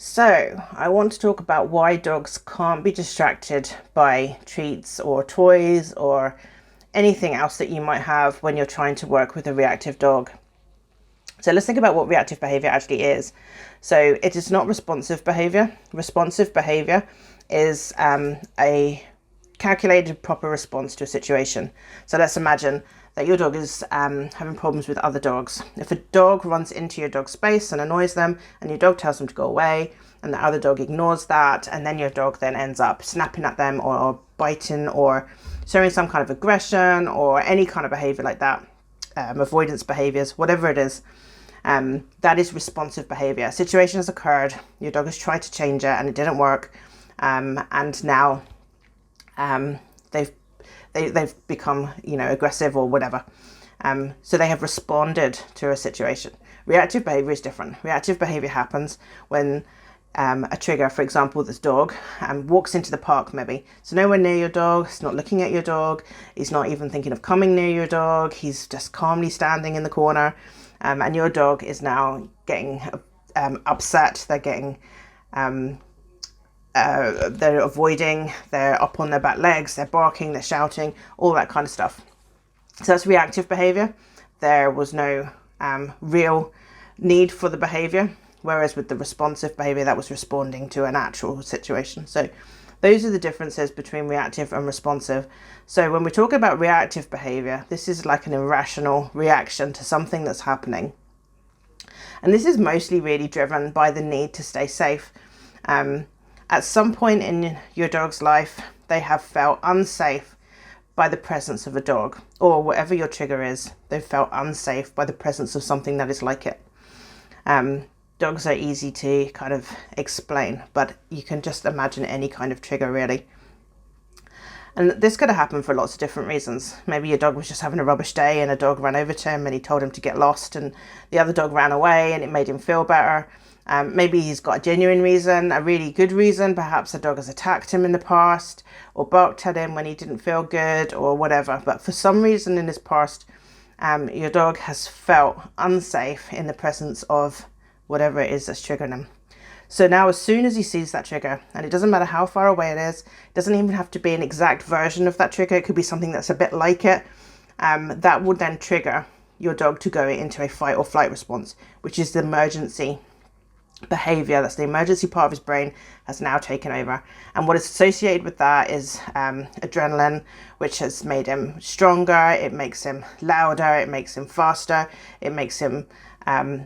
So, I want to talk about why dogs can't be distracted by treats or toys or anything else that you might have when you're trying to work with a reactive dog. So, let's think about what reactive behavior actually is. So, it is not responsive behavior. Responsive behavior is a calculated, proper response to a situation. So, let's imagine that your dog is having problems with other dogs. If a dog runs into your dog's space and annoys them, and your dog tells them to go away, and the other dog ignores that, and then your dog then ends up snapping at them or biting or showing some kind of aggression or any kind of behavior like that, avoidance behaviors, whatever it is, that is responsive behavior. A situation has occurred, your dog has tried to change it and it didn't work, and now they've become, aggressive or whatever. So they have responded to a situation. Reactive behavior is different. Reactive behavior happens when a trigger, for example, this dog walks into the park maybe. So nowhere near your dog, he's not looking at your dog, he's not even thinking of coming near your dog, he's just calmly standing in the corner, and your dog is now getting upset, they're getting they're avoiding, they're up on their back legs, they're barking, they're shouting, all that kind of stuff. So that's reactive behavior. There was no real need for the behavior, whereas with the responsive behavior, that was responding to an actual situation. So those are the differences between reactive and responsive. So when we talk about reactive behavior, this is like an irrational reaction to something that's happening. And this is mostly really driven by the need to stay safe. At some point in your dog's life, they have felt unsafe by the presence of a dog, or whatever your trigger is, they've felt unsafe by the presence of something that is like it. Dogs are easy to kind of explain, but you can just imagine any kind of trigger really. And this could have happened for lots of different reasons. Maybe your dog was just having a rubbish day and a dog ran over to him and he told him to get lost, and the other dog ran away and it made him feel better. Maybe he's got a genuine reason, a really good reason. Perhaps a dog has attacked him in the past or barked at him when he didn't feel good or whatever. But for some reason in his past, your dog has felt unsafe in the presence of whatever it is that's triggering him. So now as soon as he sees that trigger, and it doesn't matter how far away it is, it doesn't even have to be an exact version of that trigger, it could be something that's a bit like it, that would then trigger your dog to go into a fight or flight response, which is the emergency behavior. That's the emergency part of his brain has now taken over, and what is associated with that is adrenaline, which has made him stronger, it makes him louder, it makes him faster, it makes him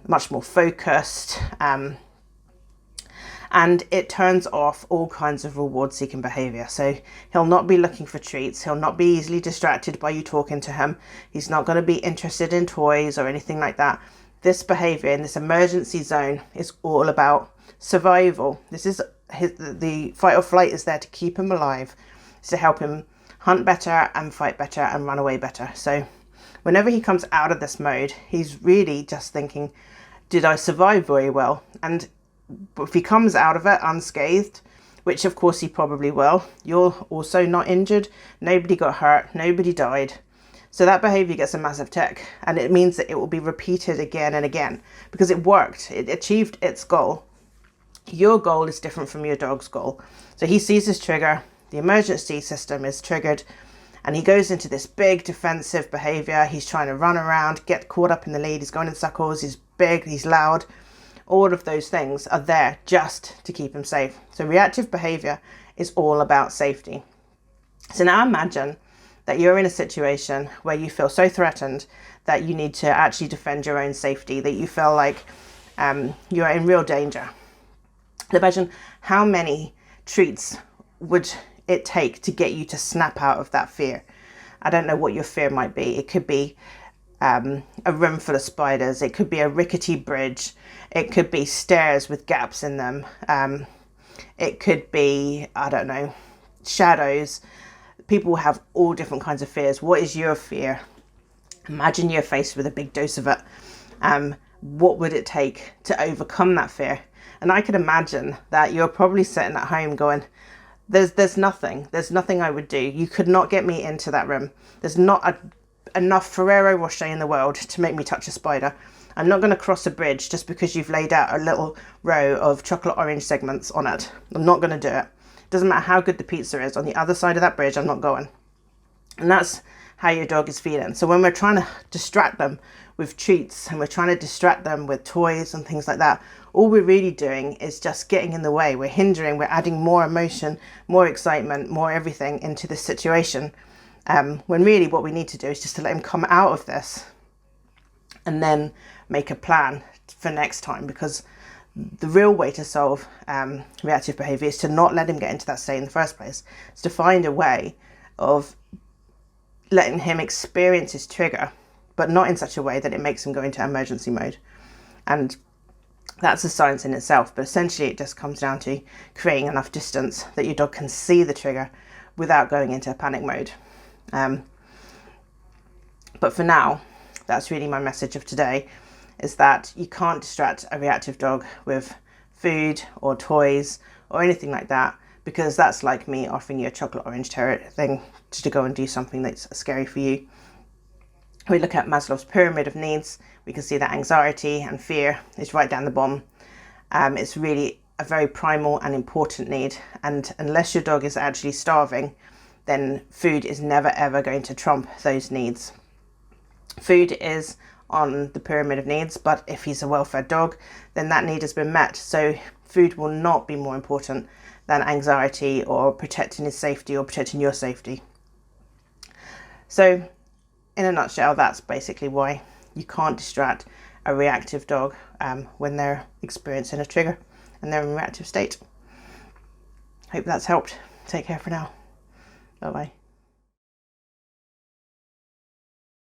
much more focused, and it turns off all kinds of reward seeking behavior. So he'll not be looking for treats, he'll not be easily distracted by you talking to him, he's not going to be interested in toys or anything like that. This behavior in this emergency zone is all about survival. This is the fight or flight is there to keep him alive. It's to help him hunt better and fight better and run away better. So whenever he comes out of this mode, he's really just thinking, did I survive very well? And if he comes out of it unscathed, which of course he probably will, you're also not injured, nobody got hurt, nobody died. So that behavior gets a massive tick, and it means that it will be repeated again and again because it worked, it achieved its goal. Your goal is different from your dog's goal. So he sees his trigger, the emergency system is triggered, and he goes into this big defensive behavior. He's trying to run around, get caught up in the lead, he's going in circles, he's big, he's loud. All of those things are there just to keep him safe. So reactive behavior is all about safety. So now imagine that you're in a situation where you feel so threatened that you need to actually defend your own safety, that you feel like you're in real danger. Imagine how many treats would it take to get you to snap out of that fear. I don't know what your fear might be. It could be a room full of spiders. It could be a rickety bridge. It could be stairs with gaps in them. It could be, I don't know, shadows. People have all different kinds of fears. What is your fear? Imagine you're faced with a big dose of it. What would it take to overcome that fear? And I can imagine that you're probably sitting at home going, there's nothing I would do. You could not get me into that room. There's not a enough Ferrero Rocher in the world to make me touch a spider. I'm not going to cross a bridge just because you've laid out a little row of chocolate orange segments on it. I'm not going to do it. Doesn't matter how good the pizza is, on the other side of that bridge, I'm not going. And that's how your dog is feeling. So when we're trying to distract them with treats and we're trying to distract them with toys and things like that, all we're really doing is just getting in the way. We're hindering, we're adding more emotion, more excitement, more everything into this situation. When really what we need to do is just to let him come out of this and then make a plan for next time, because the real way to solve reactive behaviour is to not let him get into that state in the first place. It's to find a way of letting him experience his trigger, but not in such a way that it makes him go into emergency mode. And that's a science in itself, but essentially it just comes down to creating enough distance that your dog can see the trigger without going into a panic mode. But for now, that's really my message of today, is that you can't distract a reactive dog with food or toys or anything like that, because that's like me offering you a chocolate orange terror thing to go and do something that's scary for you. We look at Maslow's pyramid of needs, we can see that anxiety and fear is right down the bottom. It's really a very primal and important need, and unless your dog is actually starving, then food is never ever going to trump those needs. Food is on the pyramid of needs, but if he's a well-fed dog, then that need has been met. So food will not be more important than anxiety or protecting his safety or protecting your safety. So in a nutshell, that's basically why you can't distract a reactive dog when they're experiencing a trigger and they're in a reactive state. Hope that's helped. Take care for now. Bye bye.